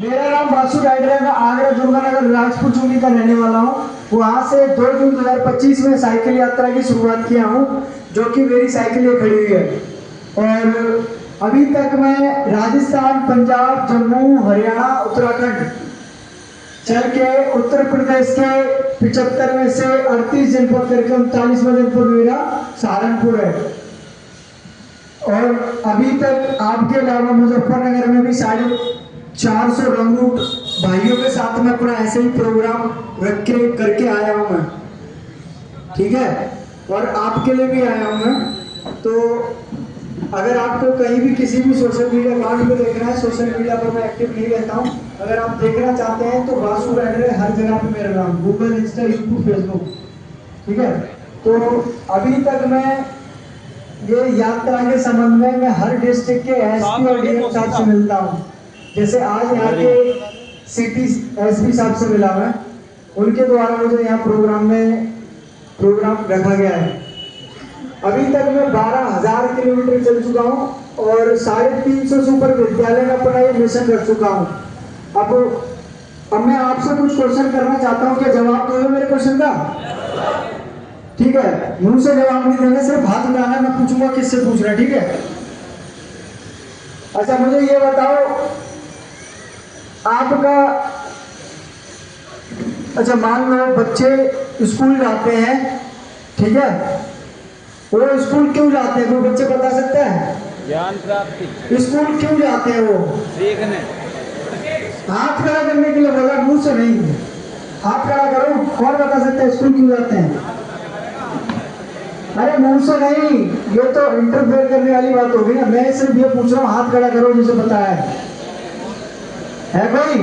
मेरा नाम बासु राइडर है। मैं आगरा दुर्गानगर राजपुर चुनी का रहने वाला हूँ। वहाँ से 2 जून 2025 में साइकिल यात्रा की शुरुआत किया हूँ, जो कि मेरी साइकिल ये खड़ी हुई है। और अभी तक मैं राजस्थान, पंजाब, जम्मू, हरियाणा, उत्तराखंड चल के उत्तर प्रदेश के 75 में से 38 जनपद करके 39वां जनपद मेरा सहारनपुर है। और अभी तक आपके अलावा मुजफ्फरनगर में भी 450 लॉन्ग रूट भाइयों के साथ में अपना ऐसे ही प्रोग्राम रख के करके आया हूँ मैं, ठीक है। और आपके लिए भी आया हूँ मैं। तो अगर आपको कहीं भी किसी भी सोशल मीडिया अकाउंट पे देखना है, सोशल मीडिया पर मैं एक्टिव नहीं रहता हूँ, अगर आप देखना चाहते हैं तो बासु राइडर है हर जगह पे मेरा नाम, गूगल, इंस्टा, यूट्यूब, फेसबुक, ठीक है। तो अभी तक मैं ये यात्रा के संबंध में मैं हर डिस्ट्रिक्ट के एसपी और डीएम साहब से मिलता हूँ। जैसे आज यहाँ के सिटी एसपी साहब से मिला मैं, उनके द्वारा मुझे यहाँ प्रोग्राम रखा गया है। अभी तक मैं 12,000 किलोमीटर चल चुका हूँ और 350 से ऊपर विद्यालय में अपना ये मिशन रख चुका हूँ। अब मैं आपसे कुछ क्वेश्चन करना चाहता हूँ, क्या जवाब दोगे मेरे क्वेश्चन का? ठीक है, मुंह से जवाब नहीं देना, सिर्फ हाथ उठाना, मैं पूछूंगा किससे पूछ रहा है, ठीक है। अच्छा मुझे ये बताओ, आपका अच्छा मान लो बच्चे स्कूल जाते हैं, ठीक है, वो स्कूल क्यों जाते हैं? कोई बच्चे बता सकते हैं? ज्ञान प्राप्ति। स्कूल क्यों जाते हैं वो? सीखने। हाथ खड़ा करने के लिए बोला, मुंह से नहीं, हाथ खड़ा करो। कौन बता सकता है स्कूल क्यों जाते हैं? अरे मुंह से नहीं, ये तो इंटरफेयर करने वाली बात होगी ना। मैं सिर्फ ये पूछ रहा हूँ, हाथ खड़ा करो जिसे पता है कोई?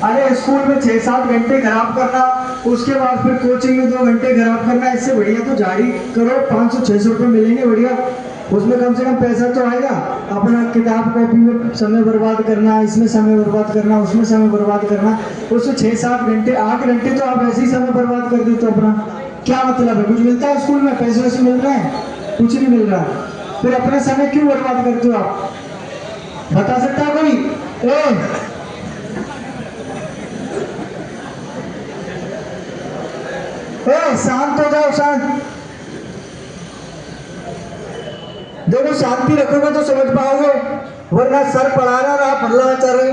अरे स्कूल में 6-7 घंटे खराब करना, उसके बाद फिर कोचिंग में 2 घंटे खराब करना, इससे बढ़िया तो झाड़ी करो, 500-600 रुपये मिलेंगे बढ़िया, उसमें कम से कम पैसा तो आएगा। अपना किताब कॉपी में समय बर्बाद करना, इसमें समय बर्बाद करना, उसमें समय बर्बाद करना, उसमें 6-7 घंटे 8 घंटे तो आप ऐसे ही समय बर्बाद कर देते हो अपना। क्या मतलब है? कुछ मिलता है स्कूल में? पैसे वैसे मिल रहे हैं? कुछ नहीं मिल रहा। फिर अपना समय क्यों बर्बाद करते हो आप? बता सकता है कोई? शांत हो जाओ, शांत। देखो शांति रखोगे तो समझ पाओगे, वरना सर पढ़ा रहा पढ़ना चाह रहे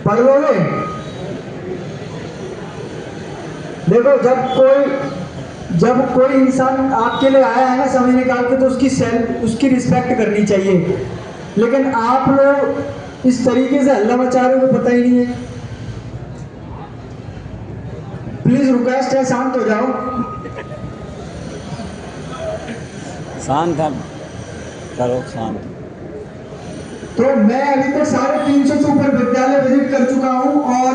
पढ़ लोगे। देखो जब कोई इंसान आपके लिए आया है ना समय निकाल के, तो उसकी रिस्पेक्ट करनी चाहिए। लेकिन आप लोग इस तरीके से हल्ला मचा रहे हो, पता ही नहीं है। प्लीज रिक्वेस्ट है, शांत हो जाओ। शांत करो, शांत। तो मैं अभी तक 350 से ऊपर विद्यालय विजिट कर चुका हूँ और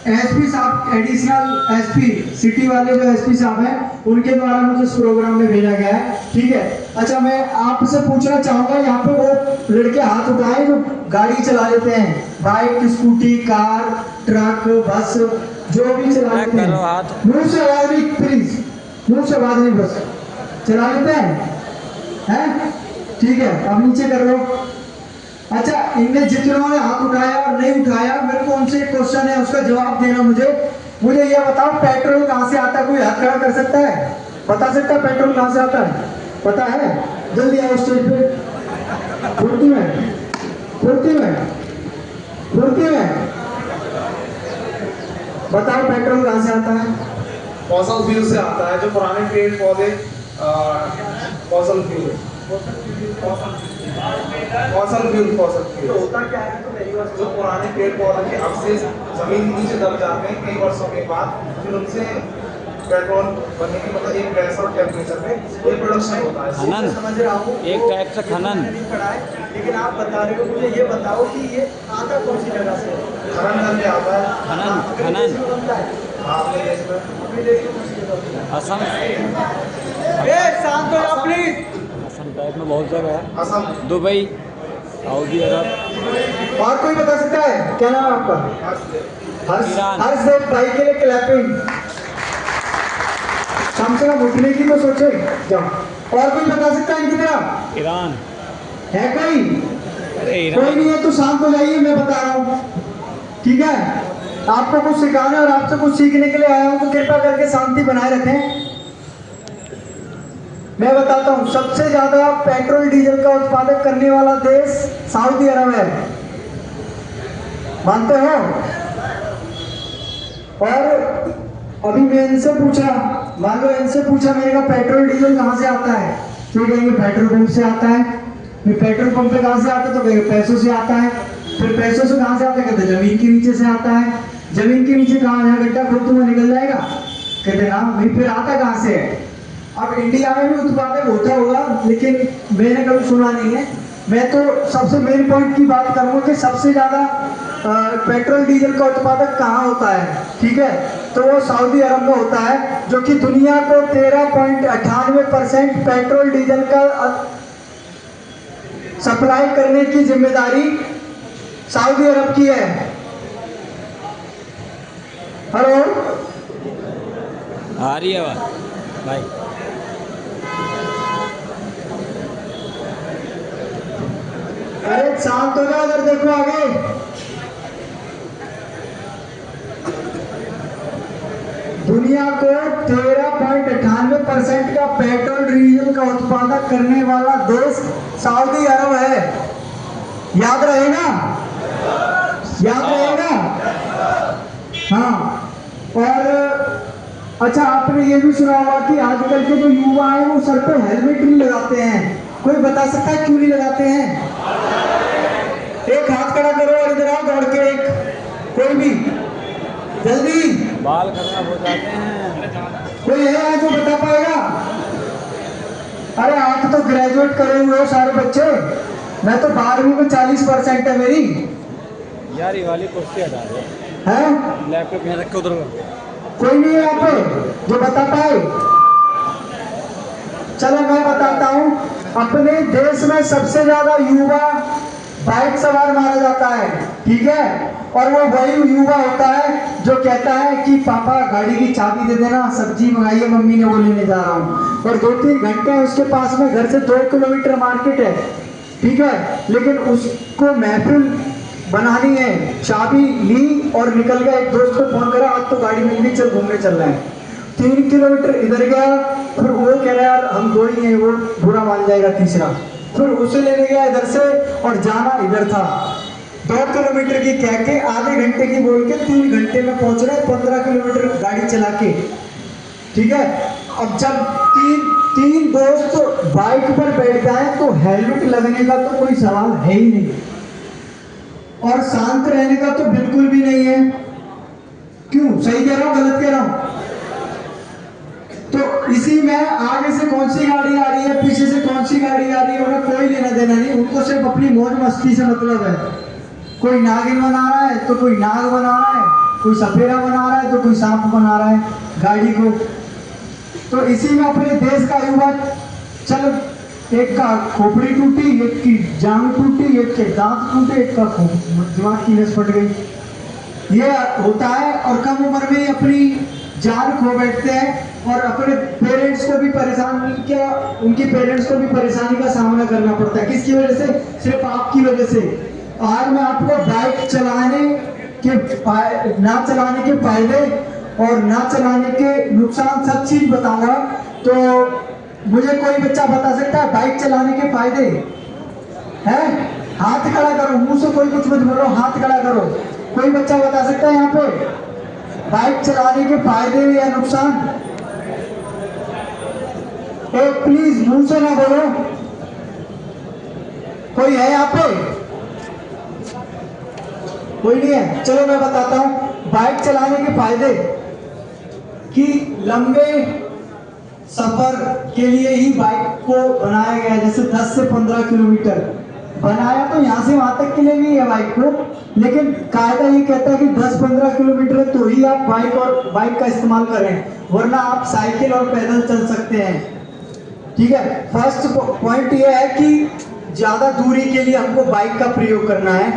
एसपी साहब, एडिशनल एसपी, सिटी वाले जो एसपी साहब हैं, उनके द्वारा मुझे इस प्रोग्राम में भेजा गया है, ठीक है। अच्छा मैं आपसे पूछना चाहूंगा, यहाँ पे वो लड़के हाथ उठाए जो गाड़ी चला लेते हैं, बाइक, स्कूटी, कार, ट्रक, बस, जो भी चला लेते हैं, मुंह से आवाज नहीं, प्लीज मुंह से आवाज नहीं, बस चला लेते हैं, ठीक है। अब नीचे कर लो। अच्छा इनमें जितनों ने हाथ उठाया और नहीं उठाया, मेरे को उनसे एक क्वेश्चन है, उसका जवाब देना मुझे ये बताओ, पेट्रोल कहाँ से आता है? कोई हाथ खड़ा कर सकता है? बता सकता है पेट्रोल कहाँ से आता है? पता है? जल्दी आओ स्टेज पे। फुर्ती में बताओ पेट्रोल कहाँ से आता है? फॉसल फ्यूल से आता है, जो पुराने पेड़ पौधे, फॉसल फ्यूल होता क्या है? तो मेरी बात जो पुराने पेड़ पौधे के अवशेष जमीन के नीचे दब जाते हैं कई वर्षों के बाद, फिर उनसे पेट्रोल बनने की मतलब एक गैस और टेम्परेचर में ये प्रोडक्शन होता है। खनन, समझ रहा हूँ, एक टाइप से खनन। लेकिन आप बता रहे हो, मुझे ये बताओ कि ये आता कौन सी जगह से? खनन करके आता है। खनन हाँ, अपने देश में असम। शांत हो जाओ प्लीज। असम टाइप में बहुत जगह है, असम, दुबई, सऊदी अरब। और कोई बता सकता है? क्या नाम है आपका? हर्षदेव भाई के लिए क्लैपिंग। कम से कम उठने की तो सोचे। जाओ। और कोई बता सकता है इनकी तरह? ईरान है कोई? सही कोई नहीं है तो शांत हो जाइए, मैं बता रहा हूँ, ठीक है। आपको कुछ सिखाना और आपसे कुछ सीखने के लिए आया हूँ, तो कृपया करके शांति बनाए रखें। मैं बताता हूँ, सबसे ज्यादा पेट्रोल डीजल का उत्पादन करने वाला देश सऊदी अरब है, मानते हो? और अभी मैं इनसे पूछा, मान लो इनसे पूछा मैंने कहा पेट्रोल डीजल कहाँ से आता है, तो कहेंगे पेट्रोल पंप से आता है। फिर पेट्रोल पंप पे कहाँ से आता है, तो कहेंगे पैसों से आता है। फिर पैसों से कहाँ से आता है, कहते जमीन के नीचे से आता है। जमीन के नीचे कहाँ, यहाँ गड्ढा खोदूंगा निकल जाएगा, कहते ना भाई, फिर आता कहाँ से है? अब इंडिया में भी उत्पादन होता होगा, लेकिन मैंने कभी सुना नहीं है। मैं तो सबसे मेन पॉइंट की बात करूंगा कि सबसे ज्यादा पेट्रोल डीजल का उत्पादन कहाँ होता है, ठीक है? तो वो सऊदी अरब में होता है, जो कि दुनिया को 13.98% पेट्रोल डीजल का सप्लाई करने की जिम्मेदारी सऊदी अरब की है। हेलो, आ रही है आवाज भाई? अरे शांत हो जाओ, इधर देखो आगे। दुनिया को 13.98% का पेट्रोल डीजल का उत्पादन करने वाला देश सऊदी अरब है। याद रहेगा, याद रहेगा। हाँ, और अच्छा, आपने ये भी सुना होगा कि आजकल के जो युवा हैं वो सर पे हेलमेट नहीं लगाते हैं। कोई बता सकता है क्यों नहीं लगाते हैं? एक हाथ खड़ा करो और इधर आओ दौड़ के, एक कोई भी, जल्दी। बाल खराब हो जाते हैं। कोई है जो बता पाएगा? अरे आप तो ग्रेजुएट करे हुए हो सारे बच्चे, मैं तो 12वीं में 40% है मेरी। यार ये वाली कुर्सी हटा दो, है लैपटॉप यहाँ रख के उधर। कोई नहीं है यहाँ पे जो बता पाए? चलो मैं बताता हूँ। अपने देश में सबसे ज्यादा युवा बाइक सवार माना जाता है, ठीक है? और वो वही युवा होता है जो कहता है कि पापा गाड़ी की चाबी दे देना, सब्जी मंगाइए, मम्मी ने वो लेने जा रहा हूँ। और 2-3 घंटे उसके पास में, घर से 2 किलोमीटर मार्केट है, ठीक है? लेकिन उसको महफिल बनानी है, चाबी ली और निकल गया। एक दोस्त को फोन करा, आज तो गाड़ी मिल गई, चल घूमने चल रहे हैं। 3 किलोमीटर इधर गया, फिर वो कह रहा यार हम 2 ही हैं, वो बुरा मान जाएगा तीसरा। फिर उसे लेने गया इधर से, और जाना इधर था। 2 किलोमीटर की कह के आधे घंटे की बोल के 3 घंटे में पहुंच रहे, 15 किलोमीटर गाड़ी चला के, ठीक है? अब जब तीन दोस्त बाइक पर बैठ जाए तो हेलमेट लगने का तो कोई सवाल है ही नहीं, और शांत रहने का तो बिल्कुल भी नहीं है। क्यों, सही कह रहा हूं गलत कह रहा हूं? तो इसी में आगे से कौन सी गाड़ी आ रही है, पीछे से कौन सी गाड़ी आ रही है, उन्हें कोई लेना देना नहीं। उनको सिर्फ अपनी मौज मस्ती से मतलब है। कोई नागिन बना रहा है तो कोई नाग बना रहा है, कोई सपेरा बना रहा है तो कोई सांप बना रहा है गाड़ी को। तो इसी में अपने देश का युवा, चल एक का खोपड़ी टूटी, एक की जांग टूटी, एक के दांत टूटे, एक का दिमाग की नस फट गई, ये होता है। और कम उम्र में ही अपनी जान खो बैठते हैं, और अपने पेरेंट्स को भी परेशान किया, उनके पेरेंट्स को भी परेशानी का सामना करना पड़ता है। किसकी वजह से? सिर्फ आपकी वजह से। आज मैं आपको बाइक चलाने के ना चलाने के फायदे और ना चलाने के नुकसान सब चीज बताऊंगा। तो मुझे कोई बच्चा बता सकता है बाइक चलाने के फायदे हैं? हाथ खड़ा करो, मुंह से कोई कुछ मत बोलो, हाथ खड़ा करो। कोई बच्चा बता सकता है यहाँ पे बाइक चलाने के फायदे या नुकसान? एक प्लीज मुंह से ना बोलो। कोई है यहाँ पे? कोई नहीं है? चलो मैं बताता हूं बाइक चलाने के फायदे। कि लंबे सफर के लिए ही बाइक को बनाया गया है, जैसे 10 से 15 किलोमीटर बनाया तो यहाँ से वहां तक के लिए भी है बाइक को, लेकिन कायदा ये कहता है कि 10-15 किलोमीटर तो ही आप बाइक का इस्तेमाल करें, वरना आप साइकिल और पैदल चल सकते हैं, ठीक है? फर्स्ट पॉइंट ये है कि ज्यादा दूरी के लिए हमको बाइक का प्रयोग करना है।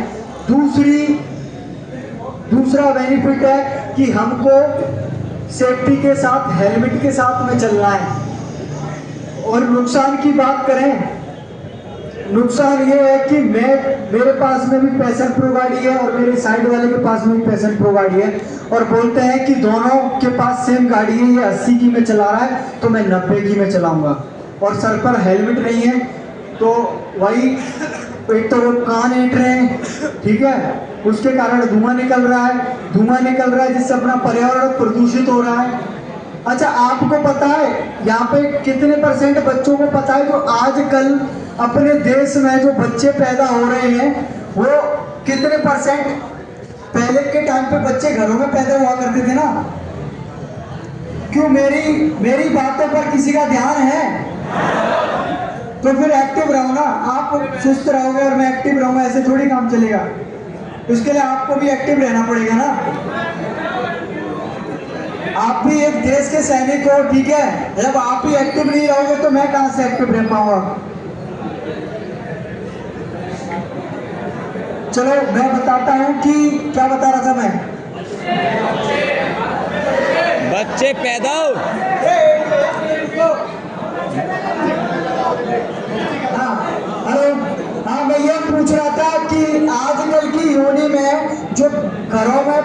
दूसरा बेनिफिट है कि हमको सेफ्टी के साथ, हेलमेट के साथ में चलना है। और नुकसान की बात करें, नुकसान ये है कि मेरे पास में भी पैशन प्रो गाड़ी है और मेरे साइड वाले के पास में भी पैशन प्रो गाड़ी है, और बोलते हैं कि दोनों के पास सेम गाड़ी है, ये 80 की में चला रहा है तो मैं 90 की में चलाऊंगा, और सर पर हेलमेट नहीं है, तो वही एक तो वो कान ऐंठ रहे हैं, ठीक है, उसके कारण धुआं निकल रहा है जिससे अपना पर्यावरण प्रदूषित हो रहा है। अच्छा, आपको पता है यहाँ पे कितने % बच्चों को पता है जो आजकल अपने देश में जो बच्चे पैदा हो रहे हैं वो कितने %? पहले के टाइम पे बच्चे घरों में पैदा हुआ करते थे ना। क्यों मेरी बातों पर किसी का ध्यान है? तो फिर एक्टिव रहो ना, आप सुस्त रहोगे और मैं एक्टिव रहूंगा, ऐसे थोड़ी काम चलेगा। इसके लिए आपको भी एक्टिव रहना पड़ेगा ना। आप भी एक देश के सैनिक हो, ठीक है, जब आप ही एक्टिव नहीं रहोगे तो मैं कहां से एक्टिव रह पाऊंगा। चलो मैं बताता हूं कि क्या बता रहा था मैं। बच्चे पैदा हो। हाँ हेलो, हाँ मैं ये पूछ रहा था कि आजकल की योनि में जो घरों में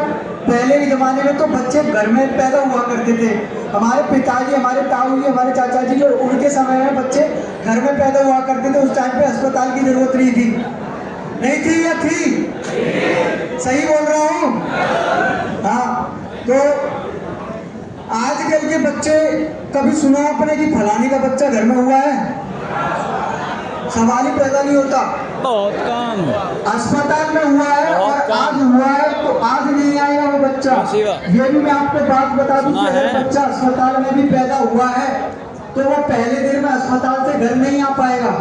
पहले के जमाने में तो बच्चे घर में पैदा हुआ करते थे, हमारे पिताजी, हमारे ताऊ जी, हमारे चाचा जी, जो उनके समय में बच्चे घर में पैदा हुआ करते थे, उस टाइम पे अस्पताल की जरूरत नहीं थी या थी? सही बोल रहा हूँ? हाँ, तो आजकल के बच्चे, कभी सुना आपने कि फलाने का बच्चा घर में हुआ है? सवाल ही पैदा नहीं होता। बहुत कम। अस्पताल में हुआ है और आज हुआ है तो आज नहीं आएगा वो बच्चा। ये भी मैं आपको बात बता दूं कि अगर बच्चा अस्पताल में भी पैदा हुआ है तो वो पहले दिन में अस्पताल से घर नहीं आ पाएगा।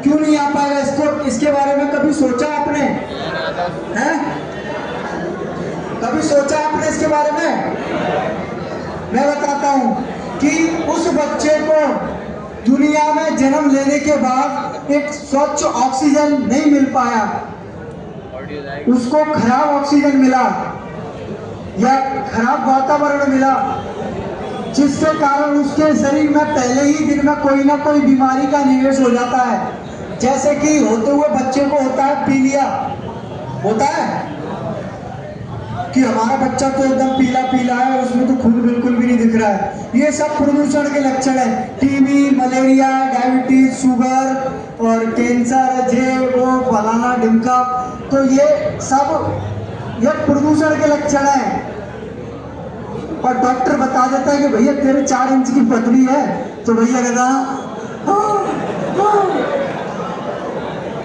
क्यों नहीं आ पाएगा? इसके बारे में कभी सोचा आपने? हैं? कभी सोचा आपने इसके बारे में? मैं बताता हूं कि उस बच्चे को दुनिया में जन्म लेने के बाद एक स्वच्छ ऑक्सीजन नहीं मिल पाया, उसको खराब ऑक्सीजन मिला या खराब वातावरण मिला, जिसके कारण उसके शरीर में पहले ही दिन में कोई ना कोई बीमारी का निवेश हो जाता है। जैसे कि होते हुए बच्चे को होता है पीलिया, होता है कि हमारा बच्चा तो एकदम पीला पीला है, उसमें तो खून बिल्कुल भी नहीं दिख रहा है। ये सब प्रदूषण के लक्षण है। टीबी, मलेरिया, डायबिटीज, शुगर और कैंसर, जे वो फलाना ढिमका, तो ये सब ये प्रदूषण के लक्षण है। और डॉक्टर बता देता है कि भैया तेरे 4 इंच की पथरी है, तो भैया कहता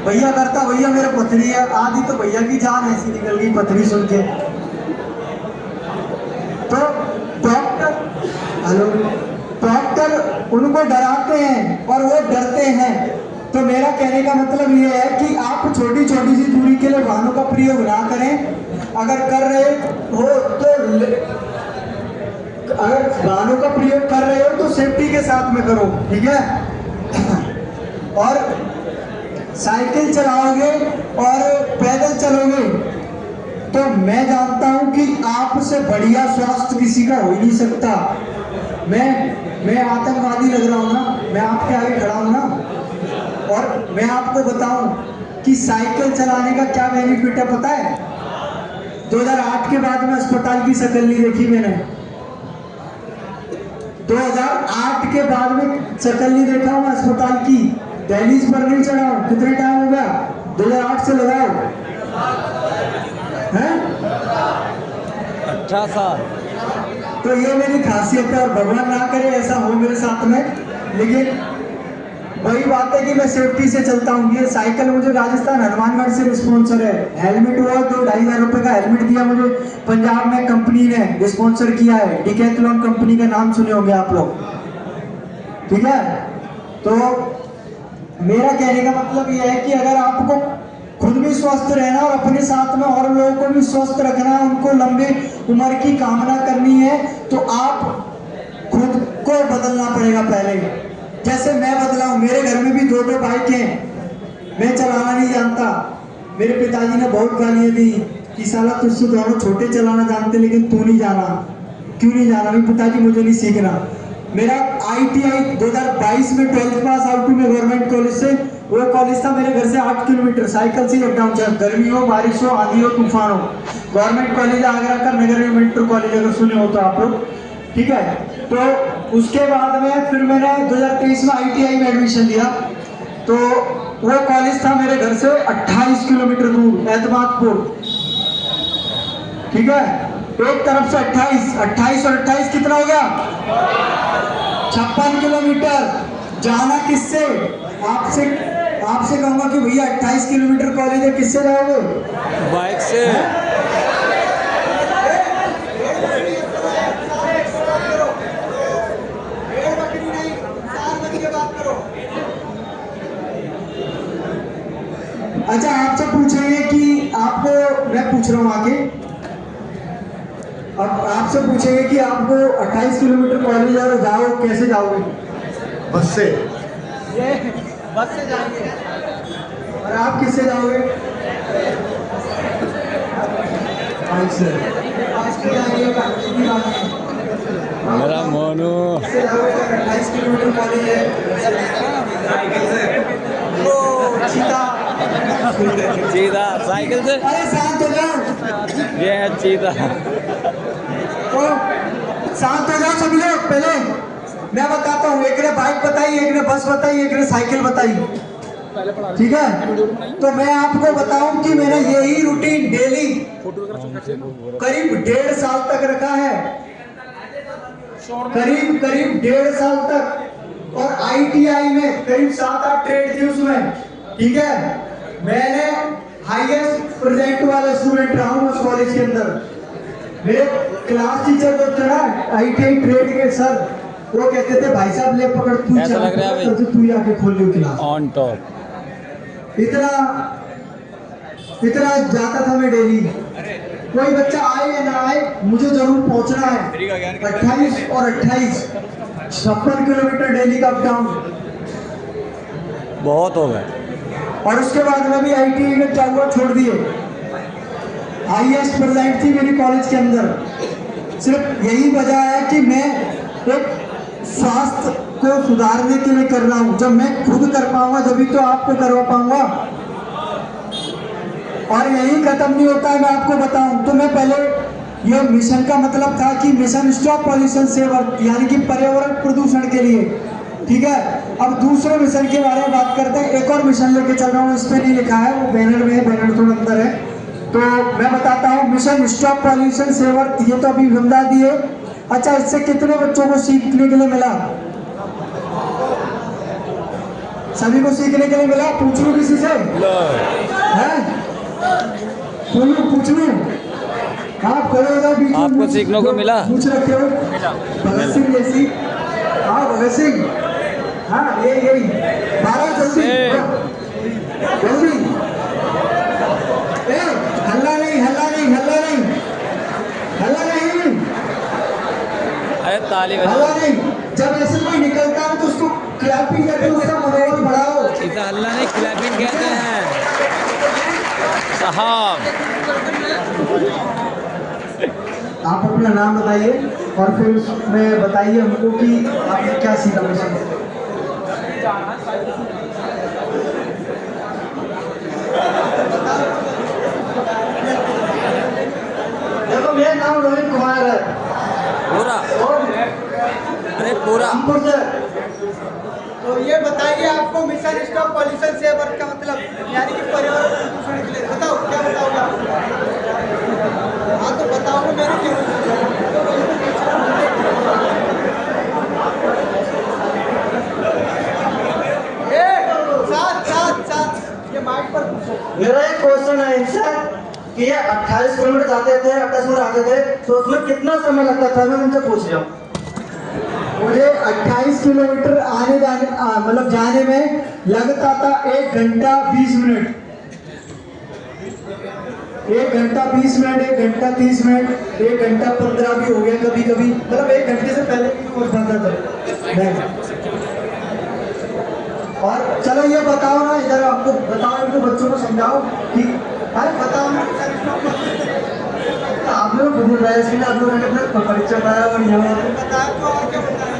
भैया करता भैया मेरा पथरी है, आधी तो भैया की जान ऐसी निकल गई पथरी सुन के। तो डॉक्टर उनको डराते हैं और वो डरते हैं। तो मेरा कहने का मतलब ये है कि आप छोटी छोटी सी दूरी के लिए वाहनों का प्रयोग ना करें। अगर कर रहे हो तो अगर वाहनों का प्रयोग कर रहे हो तो सेफ्टी के साथ में करो, ठीक है। और साइकिल चलाओगे और पैदल चलोगे तो मैं जानता हूं कि आपसे बढ़िया स्वास्थ्य किसी का हो ही नहीं सकता। मैं आतंकवादी लग रहा हूं ना, मैं आपके आगे खड़ा हूं ना, और मैं आपको बताऊं कि साइकिल चलाने का क्या बेनिफिट है पता है? 2008 के बाद में अस्पताल की शक्ल नहीं देखी मैंने। 2008 के बाद में शक्ल नहीं देखा हूं अस्पताल की, दहलीज पर नहीं चढ़ा हूं। कितने टाइम हो गया? 2008 से लगाओ हैं 18 साल। तो ये मेरी खासियत है और भगवान ना करे ऐसा हो मेरे साथ में। लेकिन वही बात है कि मैं सेफ्टी से चलता हूँ। ये साइकिल मुझे राजस्थान हनुमानगढ़ से स्पॉन्सर है। हेलमेट हुआ तो 2500 रुपए का हेलमेट दिया मुझे, पंजाब में कंपनी ने स्पॉन्सर किया है। डिकैथलॉन कंपनी का नाम सुने होंगे आप लोग, ठीक है। तो मेरा कहने का मतलब यह है कि अगर आपको खुद भी स्वस्थ रहना और अपने साथ में और लोगों को भी स्वस्थ रखना, उनको लंबी उम्र की कामना करनी है, तो आप खुद को बदलना पड़ेगा पहले। जैसे मैं बदला हूं, मेरे घर में भी 2 बाइक हैं, मैं चलाना नहीं जानता। मेरे पिताजी ने बहुत गालियां दी कि साला तुझसे दोनों छोटे चलाना जानते लेकिन तू नहीं जाना। क्यों नहीं जाना? भी पिताजी मुझे नहीं सीखना। मेरा ITI 2022 में 12th पास आउट हूँ मैं गवर्नमेंट कॉलेज से, वो कॉलेज था मेरे घर से 8 किलोमीटर, साइकिल से अप डाउन, चाहे गर्मी हो, बारिश हो, आंधी हो, तूफान हो। गवर्नमेंट कॉलेज आगरा का, नगर इंटर कॉलेज, अगर सुने हो तो आप लोग, ठीक है। तो उसके बाद में फिर मैंने 2023 में ITI में एडमिशन लिया। तो वो कॉलेज था मेरे घर से 28 किलोमीटर दूर, एतमादपुर, ठीक है। एक तरफ से 28 और 28 कितना हो गया, 56 किलोमीटर। जाना किससे, आपसे कहूंगा कि भैया 28 किलोमीटर कॉलेज है, किससे जाओगे? बाइक से। अच्छा, आपसे पूछेंगे कि आपको, मैं पूछ रहा हूँ आगे, अब आपसे पूछेंगे कि आपको 28 किलोमीटर कॉलेज और जाओ, कैसे जाओगे? बस से। बस से जाएंगे। और आप किससे जाओगे? बाइक से। मेरा मोनू 28 किलोमीटर कॉलेज है, चीता साइकिल से। अरे शांत हो जाओ, ये है चीता। तो शांत हो जाओ सभी लोग। पहले मैं बताता हूँ, एक ने बाइक बताई, एक ने बस बताई, एक ने साइकिल बताई, ठीक है। तो मैं आपको बताऊं कि मैंने यही रूटीन डेली करीब 1.5 साल तक रखा है, करीब 1.5 साल तक। और ITI में करीब 7-8 ट्रेड थी उसमें, ठीक है। मैंने हाईएस्ट प्रेजेंट वाला स्टूडेंट रहा हूँ उस कॉलेज के अंदर। मेरे क्लास टीचर जो थे ना ITI ट्रेड के सर, वो कहते थे भाई साहब ले पकड़, तू ऐसा लग रहा है भाई, तू ही आके खोल ली क्लास। ऑन टॉप इतना जाता था मैं डेली। कोई बच्चा आए या ना आए, मुझे जरूर पहुंचना है। 28 और 28 56 किलोमीटर डेली का अप डाउन। बहुत हो गए। और उसके बाद में भी ITI में क्या हुआ, छोड़ दिए। हाईएस्ट प्रेजेंट थी मेरी कॉलेज के अंदर। सिर्फ यही वजह है कि मैं एक स्वास्थ्य को सुधारने के लिए कर रहा हूँ। जब मैं खुद कर पाऊंगा तभी तो आपको करवा पाऊंगा। और यही खत्म नहीं होता है, मैं आपको बताऊं तो मैं पहले, ये मिशन का मतलब था कि मिशन स्टॉप पॉल्यूशन सेवर, यानी कि पर्यावरण प्रदूषण के लिए, ठीक है। अब दूसरे मिशन के बारे में बात करते हैं। एक और मिशन लेके चल रहा हूँ, इस पे नहीं लिखा है, वो बैनर में है, बैनर थोड़ा अंदर है, तो मैं बताता हूँ। मिशन स्टॉप पॉल्यूशन सेवर, ये तो अभी बता दिए। अच्छा, इससे कितने बच्चों को सीखने के लिए मिला? सभी को सीखने के लिए मिला। पूछ लूं किसी से, है? पूछ लूं? आप खड़े हो जाओ बीच में। आपको सीखने को मिला? पूछ रखे हो भगत सिंह जैसी। हाँ भगत सिंह, हाँ यही 12 जल्दी जल्दी। हल्ला नहीं, हल्ला नहीं, हल्ला नहीं, हल्ला नहीं, अरे ताली हल्ला बजाओ। नहीं। जब ऐसे कोई निकलता है तो उसको क्लैपिंग करके उसका मनोबल बढ़ाओ। इसे हल्ला नहीं, क्लैपिंग कहते हैं साहब। आप अपना नाम बताइए और फिर उसमें बताइए हमको कि आपने क्या सीखा मिशन से। देखो, मेरा नाम रोहित कुमार है। पूरा? अरे पूरा। रामपुर से। तो ये बताइए, आपको मिशन स्टॉप पॉल्यूशन सेवर का मतलब, यानी कि पर्यावरण प्रदूषण के लिए बताओ, क्या बताओगे आप? हाँ तो बताओ मेरे क्यों। साथ ये माइक पर पूछो। मेरा एक क्वेश्चन है इनसे कि ये 28 किलोमीटर जाते थे, 28 किलोमीटर आते थे, तो उसमें कितना समय लगता था? मैं उनसे पूछ रहा हूँ। मुझे 28 किलोमीटर आने जाने मतलब जाने में लगता था 1 घंटा 20 मिनट, 1 घंटा 20 मिनट, 1 घंटा 30 मिनट, 1 घंटा 15 भी हो गया कभी कभी, मतलब 1 घंटे से पहले भी पहुंच पाता था। और चलो ये बताओ ना, इधर आपको बताओ, इनको बच्चों को समझाओ कि अरे बताओ ना, आप लोग बुद्ध राइस के लिए आप लोगों ने अपना परीक्षा पाया और यहाँ बताओ तो और क्या बताएं।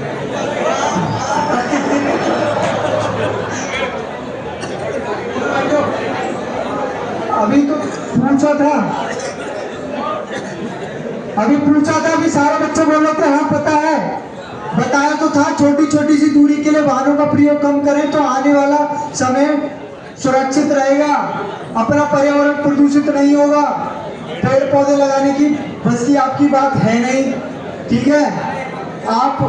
अभी तो पूछा था, अभी सारे बच्चे बोल रहे थे हाँ पता है, बताया तो था। छोटी छोटी सी दूरी के लिए वाहनों का प्रयोग कम करें तो आने वाला समय सुरक्षित रहेगा, अपना पर्यावरण प्रदूषित नहीं होगा। पेड़ पौधे लगाने की बस की आपकी बात है नहीं, ठीक है। आप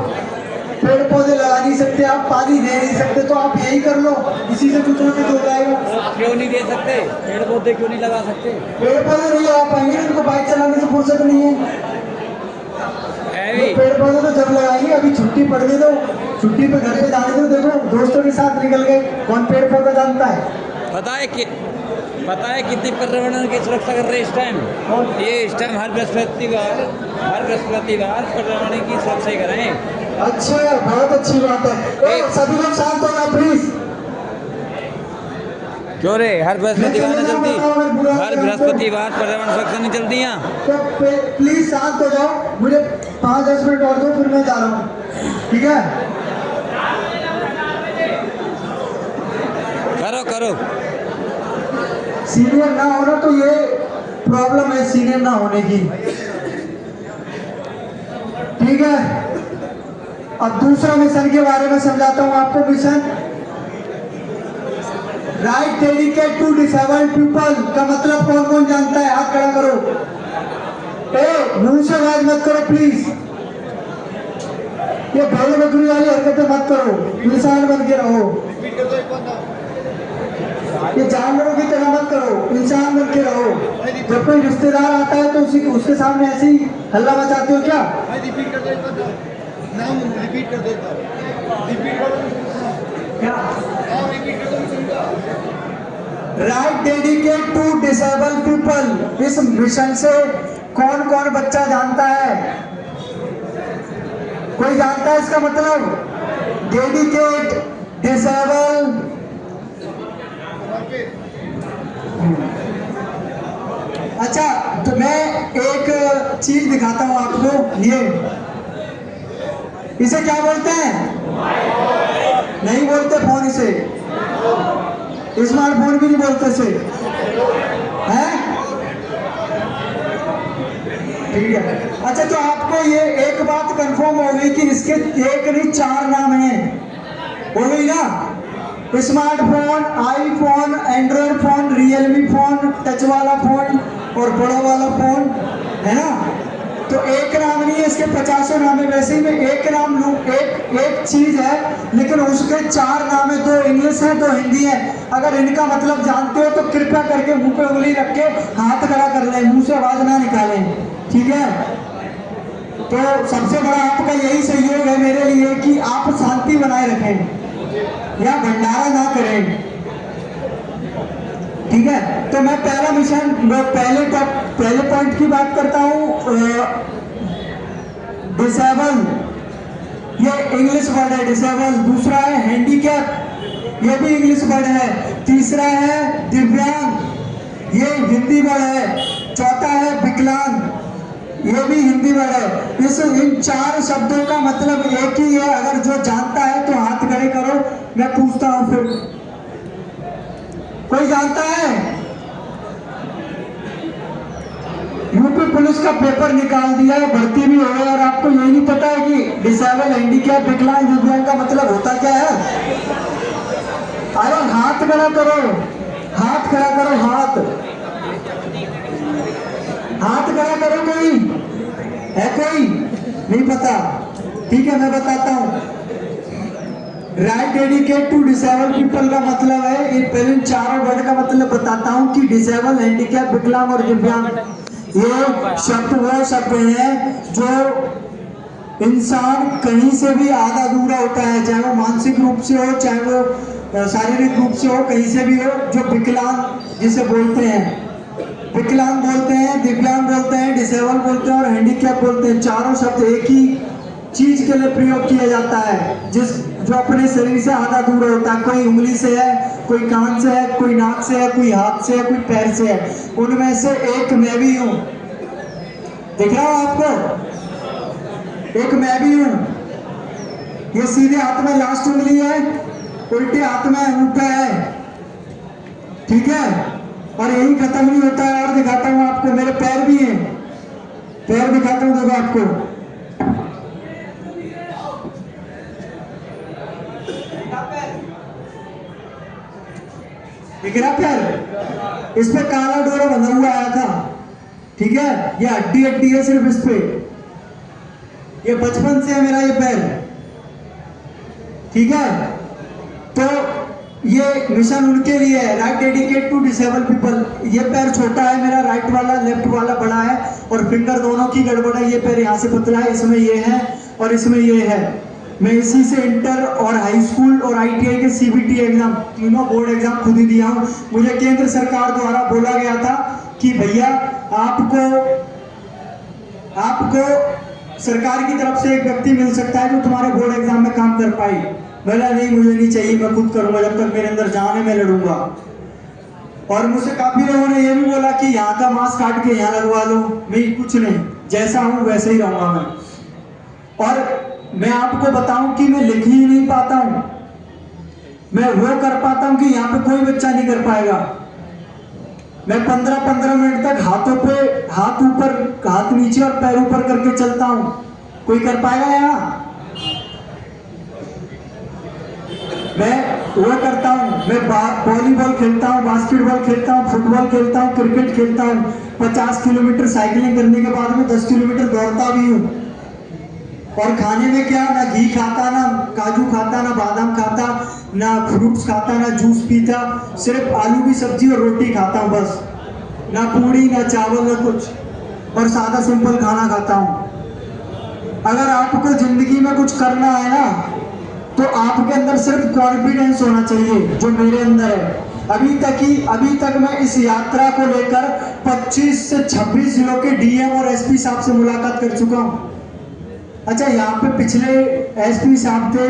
पेड़ पौधे लगा नहीं सकते, आप पानी दे नहीं सकते, तो आप यही कर लो, इसी से कुछ नहीं हो जाएगा। क्यों नहीं दे सकते? पेड़ पौधे क्यों नहीं लगा सकते? पेड़ पौधे नहीं लगा पाएंगे, इनको बाइक चलाने से फुर्सत नहीं है। पेड़ पौधे तो जब लगाएंगे, अभी छुट्टी पड़ गई तो छुट्टी पे घर पे जाने दो। देखो दोस्तों के साथ निकल गए, कौन पेड़ पौधा जानता है? पता है कितनी पर्यावरण की सुरक्षा कर रहे हैं इस टाइम? ये इस टाइम हर बृहस्पतिवार पर्यावरण की सुरक्षा ही करें। अच्छा, बहुत अच्छी बात है। सभी लोग शांत हो जाओ प्लीज। क्यों रे, हर बृहस्पतिवार नहीं चलती? हर बृहस्पतिवार पर्यावरण सुरक्षा नहीं चलती यहाँ? तो प्लीज शांत हो जाओ, मुझे 5-10 मिनट और दो, फिर मैं जा रहा हूँ, ठीक है? करो। सीनियर ना होना तो ये प्रॉब्लम है, सीनियर ना होने की, ठीक है। अब दूसरा मिशन के बारे में समझाता हूँ आपको। Mission right dedicate to disabled people का मतलब कौन कौन जानता है? हाथ खड़ा करो। मुंह से आवाज मत करो प्लीज, ये भेड़ बकरी वाली हरकतें मत करो, इंसान बन के रहो। ये जानवरों की तरह मत करो, इंसान बन के रहो। जब कोई रिश्तेदार आता है तो उसके सामने ऐसे ही हल्ला मचाते हो क्या? रिपीट कर दो, नाम रिपीट कर देता हूं। रिपीट करो क्या? रिपीट कर दो। Right dedicate to disable people, इस मिशन से कौन कौन बच्चा जानता है? कोई जानता है इसका मतलब? Dedicate, disable. अच्छा, तो मैं एक चीज दिखाता हूं आपको। ये इसे क्या बोलते हैं? नहीं बोलते फोन, इसे स्मार्टफोन भी नहीं बोलते इसे, हैं? ठीक है। अच्छा, तो आपको ये एक बात कंफर्म हो गई कि इसके एक नहीं 4 नाम हैं, हो गई ना? Smartphone, iPhone, Android phone, Realme phone, touch वाला फोन और बड़ा वाला फोन, है ना? तो एक नाम नहीं है, इसके 50 नाम है। वैसे ही मैं एक नाम लूं, एक चीज है, लेकिन उसके 4 नाम है, 2 इंग्लिश है, 2 हिंदी है। अगर इनका मतलब जानते हो तो कृपया करके मुंह पे उंगली रख के हाथ खड़ा कर लें, मुंह से आवाज ना निकालें, ठीक है? तो सबसे बड़ा आपका यही सहयोग है मेरे लिए कि आप शांति बनाए रखें या भंडारा ना करें, ठीक है? तो मैं पहला मिशन, पहले पॉइंट की बात करता हूं। डिसेबल, ये इंग्लिश वर्ड है डिसेबल। दूसरा है हैंडीकैप, ये भी इंग्लिश वर्ड है। तीसरा है दिव्यांग, ये हिंदी वर्ड है। चौथा है विकलांग, ये भी हिंदी वर्ड है। इन 4 शब्दों का मतलब एक ही है। अगर जो जानता है तो हाथ खड़े करो, मैं पूछता हूं फिर। कोई जानता है? यूपी पुलिस का पेपर निकाल दिया है, भर्ती भी हो गई, और आपको यही नहीं पता है कि डिसेबल, हैंडीकैप, विकलांग, दिव्यांग का मतलब होता क्या है? अरे हाथ खड़ा करो, हाथ खड़ा करो, हाथ खड़ा करो। कोई है? कोई नहीं पता? ठीक है, मैं बताता हूं। Right dedicate to disable people का मतलब है, पहले इन 4 वर्ड का मतलब बताता हूं कि डिसेबल, हैंडीकैप, विकलांग और दिव्यांग, ये शब्द वो शब्द हैं जो इंसान कहीं से भी आधा अधूरा होता है, चाहे वो मानसिक रूप से हो, चाहे वो शारीरिक रूप से हो, कहीं से भी हो। जो विकलांग जिसे बोलते हैं, विकलांग बोलते हैं, दिव्यांग बोलते हैं, डिसेबल बोलते हैं और हैंडीकैप बोलते हैं। चारों शब्द एक ही चीज के लिए प्रयोग किया जाता है, जो अपने शरीर से आधा दूर होता है। कोई उंगली से है, कोई कान से है, कोई नाक से है, कोई हाथ से है, कोई पैर से है। उनमें से एक मैं भी हूं, दिख रहा हूं आपको? एक मैं भी हूं। ये सीधे हाथ में लास्ट उंगली है, उल्टे हाथ में अंगूठा है, ठीक है? और यही खत्म नहीं होता है, और दिखाता हूँ आपको, मेरे पैर भी हैं, पैर दिखाता हूँ देखो आपको। दिख रहा पैर? इस पे काला डोरा बंधा हुआ आया था, ठीक है, ये हड्डी हड्डी है सिर्फ इस पे, ये बचपन से है मेरा ये पैर, ठीक है। तो ये मिशन उनके लिए है, right dedicate to disable people. ये पैर छोटा है मेरा, राइट वाला, लेफ्ट वाला बड़ा है, और फिंगर दोनों की गड़बड़ है। ये पैर यहाँ से पतला है, इसमें ये है और इसमें ये है। मैं इसी से इंटर और हाई स्कूल और आईटीआई के सीबीटी एग्जाम, तीनों बोर्ड एग्जाम खुद ही दिया हूँ। मुझे केंद्र सरकार द्वारा बोला गया था कि भैया आपको सरकार की तरफ से एक व्यक्ति मिल सकता है जो तुम्हारे बोर्ड एग्जाम में काम कर पाए। बोला नहीं, मुझे नहीं चाहिए, मैं खुद करूंगा, जब तक मेरे अंदर जान है मैं लड़ूंगा। और मुझसे काफी लोगों ने यह भी बोला कि यहाँ का मांस काट के यहाँ लगवा लो। मैं कुछ नहीं, जैसा हूं वैसे ही रहूंगा मैं। और मैं आपको बताऊं कि मैं लिख ही नहीं पाता हूं, मैं वो कर पाता हूं कि यहाँ पे कोई बच्चा नहीं कर पाएगा। मैं 15-15 मिनट तक हाथों पे हाथ ऊपर हाथ नीचे और पैर ऊपर करके चलता हूं, कोई कर पाएगा यहाँ? मैं वो करता हूँ, मैं वॉलीबॉल खेलता हूँ, बास्केटबॉल खेलता हूँ, फुटबॉल खेलता हूँ, क्रिकेट खेलता हूँ। 50 किलोमीटर साइकिलिंग करने के बाद में 10 किलोमीटर दौड़ता भी हूँ। और खाने में क्या, ना घी खाता, ना काजू खाता, ना बादाम खाता, ना फ्रूट्स खाता, ना जूस पीता, सिर्फ आलू की सब्जी और रोटी खाता हूँ बस। ना पूड़ी, ना चावल, ना कुछ, और सादा सिंपल खाना खाता हूँ। अगर आपको जिंदगी में कुछ करना है ना, तो आपके अंदर सिर्फ कॉन्फिडेंस होना चाहिए, जो मेरे अंदर है। अभी तक मैं इस यात्रा को लेकर 25 से 26 जिलों के डीएम और एसपी साहब से मुलाकात कर चुका हूँ। अच्छा, यहाँ पे पिछले एसपी साहब थे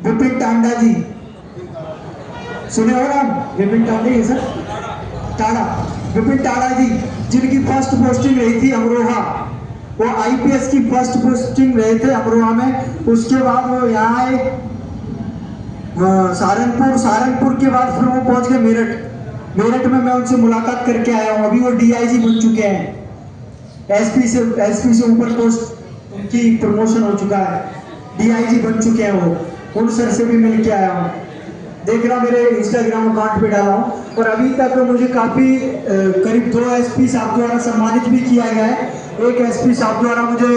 विपिन टांडा जी, सुने हो ना? विपिन टांडा ही है सर, टाड़ा, विपिन टाड़ा जी, जिनकी फर्स्ट पोस्टिंग रही थी अमरोहा। वो आईपीएस की फर्स्ट पोस्टिंग रहे थे अमरोहा में। उसके बाद वो यहाँ आए सहारनपुर के बाद फिर वो पहुंच गए मेरठ में मैं उनसे मुलाकात करके आया हूँ। अभी वो डीआईजी बन चुके हैं, एसपी से ऊपर पोस्ट उनकी प्रमोशन हो चुका है, डीआईजी बन चुके हैं वो। उन सर से भी मिल के आया हूँ, देखना मेरे इंस्टाग्राम अकाउंट पे डाला हूँ। और अभी तक मुझे काफ़ी करीब 2 एसपी साहब द्वारा सम्मानित भी किया गया है। एक एसपी साहब द्वारा मुझे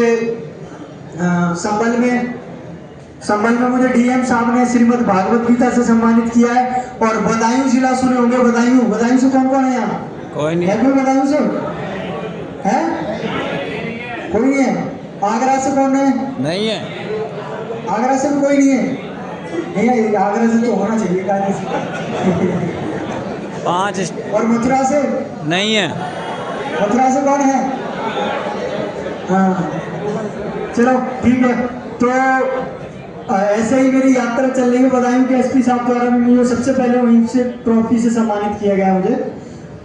संबल में मुझे डीएम साहब ने श्रीमद् भागवत गीता से सम्मानित किया है। और बदायूं जिला सुने होंगे, बदायूं से कौन कौन है यहाँ? कोई नहीं है। कोई बदायूं से है? कोई नहीं है। आगरा से कौन है? नहीं है। आगरा से भी कोई नहीं है? नहीं, आगरा से तो होना चाहिए। 5। और मथुरा से? नहीं है। मथुरा से कौन है? हाँ, चलो ठीक है। तो ऐसे ही मेरी यात्रा चल रही है। बदायूं के एसपी साहब द्वारा मुझे सबसे पहले वहीं से ट्रॉफी से सम्मानित किया गया मुझे।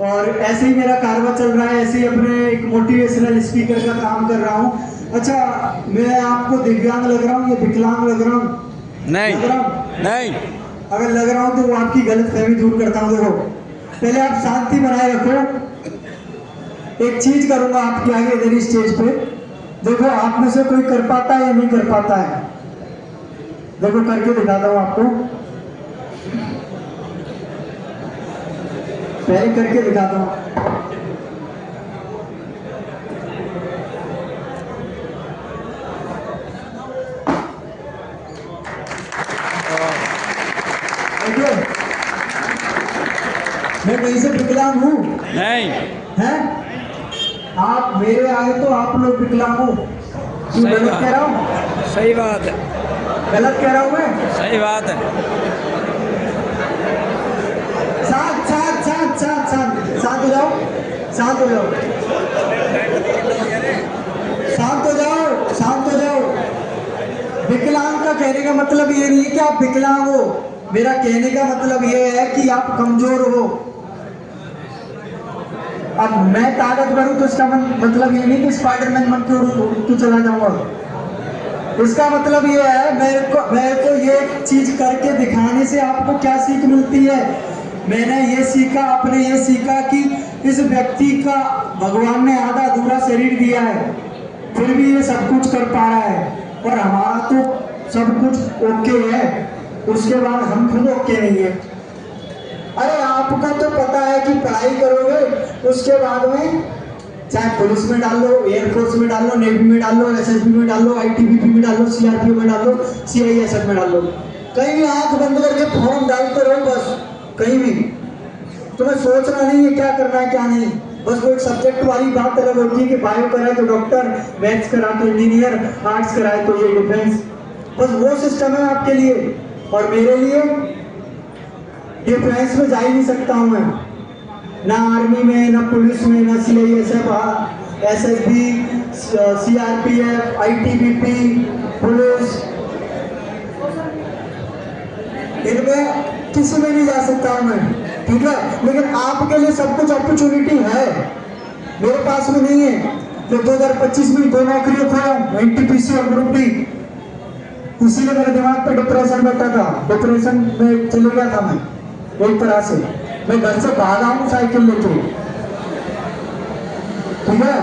और ऐसे ही मेरा कारवा चल रहा है, ऐसे ही अपने एक मोटिवेशनल स्पीकर का काम कर रहा हूँ। अच्छा, मैं आपको दिव्यांग लग रहा हूँ या विकलांग लग रहा हूँ? नहीं लग रहा हूँ। नहीं, अगर लग रहा हूँ तो वो आपकी गलतफहमी दूर करता हूँ। देखो, पहले आप शांति बनाए रखो। एक चीज करूंगा आपके आगे इधर स्टेज पे, देखो आप में से कोई कर पाता है या नहीं कर पाता है? देखो करके दिखाता हूँ आपको, पहले करके दिखाता हूँ। मैं कहीं से विकलांग हूँ? नहीं है। आप मेरे आए तो आप लोग विकलांग हो। गलत कह रहा हूँ? सही बात है। गलत कह रहा हूँ मैं? सही बात है। शांत हो जाओ, शांत हो जाओ, शांत हो जाओ, शांत हो जाओ। विकलांग का कहने का मतलब ये नहीं है कि आप विकलांग हो। मेरा कहने का मतलब ये है कि आप कमजोर हो। अब मैं ताकतवर हूं तो इसका मतलब ये नहीं कि स्पाइडरमैन बन के उड़ के चला जाऊंगा। इसका मतलब ये है मेरे को ये चीज करके दिखाने से आपको क्या सीख मिलती है मैंने ये सीखा, आपने ये सीखा कि इस व्यक्ति का भगवान ने आधा अधूरा शरीर दिया है, फिर भी ये सब कुछ कर पा रहा है, और हमारा तो सब कुछ ओके है, उसके बाद हम खुद ओके नहीं है। अरे आपको तो पता है कि पढ़ाई करोगे उसके बाद में चाहे पुलिस में डाल लो, एयरफोर्स में डाल लो, नेवी में डाल लो, एसएसबी में डाल लो, आईटीबीपी में डाल लो, सीआरपीएफ में डाल लो, सीआईएसएफ में डाल लो, कहीं भी आंख बंद करके फॉर्म डालते रहो बस। कहीं भी तुम्हें सोचना नहीं है क्या करना है क्या नहीं, बस वो एक सब्जेक्ट वाली बात अलग होती है कि बायो कराए तो डॉक्टर, मैथ्स कराए तो इंजीनियर, आर्ट्स कराए तो ये डिफेंस, बस वो सिस्टम है आपके लिए। और मेरे लिए डिफेंस में जा ही नहीं सकता हूँ मैं, ना आर्मी में, ना पुलिस में, ना CISF, SSB, CRPF, ITBP, police, इनमें किसी में नहीं जा सकता हूँ मैं, ठीक है। लेकिन आपके लिए सब कुछ अपॉर्चुनिटी है, मेरे पास में नहीं है। तो 2025 में 2 नौकरियां खोया, एनटीपीसी और ग्रुप डी, इसीलिए मेरे दिमाग पे डिप्रेशन बैठा था, डिप्रेशन में चले गया था मैं एक तरह से। मैं घर से भागा हूँ साइकिल लेके, ठीक है।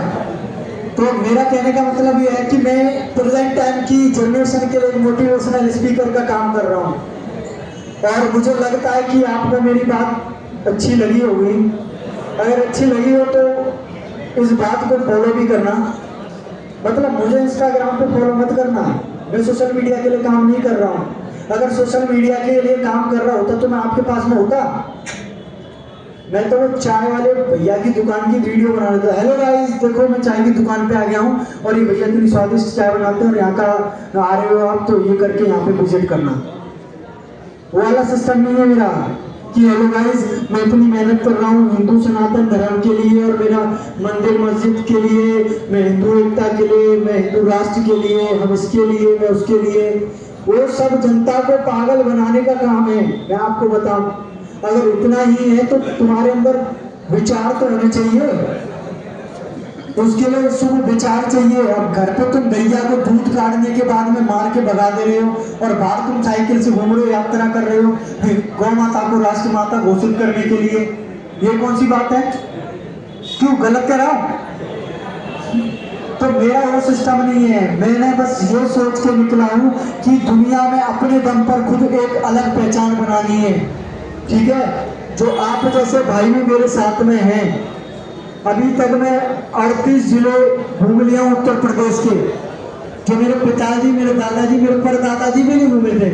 तो मेरा कहने का मतलब ये है कि मैं प्रेजेंट टाइम की जनरेशन के लिए मोटिवेशनल स्पीकर का काम कर रहा हूँ, और मुझे लगता है कि आपको मेरी बात अच्छी लगी होगी। अगर अच्छी लगी हो तो इस बात को फॉलो भी करना, मतलब मुझे इंस्टाग्राम पे फॉलो मत करना, मैं सोशल मीडिया के लिए काम नहीं कर रहा हूँ। अगर सोशल मीडिया के लिए काम कर रहा होता तो मैं आपके पास में होता, मैं तो वो चाय वाले भैया की दुकान की वीडियो बना देता, हेलो गाइस देखो मैं चाय की दुकान पे आ गया हूँ और ये भैया इतनी स्वादिष्ट चाय बनाते हैं और यहाँ का आ रहे हो आप तो ये करके यहाँ पे विजिट करना। वो वाला सिस्टम नहीं है मेरा कि हेलो गाइस मैं इतनी मेहनत कर रहा हूँ हिंदू सनातन धर्म के लिए और मेरा मंदिर मस्जिद के लिए, मैं हिंदू एकता के लिए, मैं हिंदू राष्ट्र के लिए, हम इसके लिए, मैं उसके लिए। वो सब जनता को पागल बनाने का काम है। मैं आपको बताऊं, अगर इतना ही है तो तुम्हारे अंदर विचार तो होने चाहिए, उसके लिए शुभ विचार चाहिए। अब घर पे तुम गैया को दूध काटने के बाद में मार के भगा दे रहे हो और बाहर तुम साइकिल से घूम रहे हो, यात्रा कर रहे हो गौ माता को राष्ट्र माता घोषित करने के लिए, ये कौन सी बात है? क्यों गलत कह रहा हूं? तो मेरा वो सिस्टम नहीं है। मैंने बस ये सोच के निकला हूं कि दुनिया में अपने दम पर खुद एक अलग पहचान बनानी है, ठीक है। जो आप जैसे भाई भी मेरे साथ में हैं, अभी तक मैं 38 जिले घूम लिया हूँ उत्तर प्रदेश के, जो मेरे पिताजी, मेरे दादाजी, मेरे परदादाजी भी नहीं घूमे थे।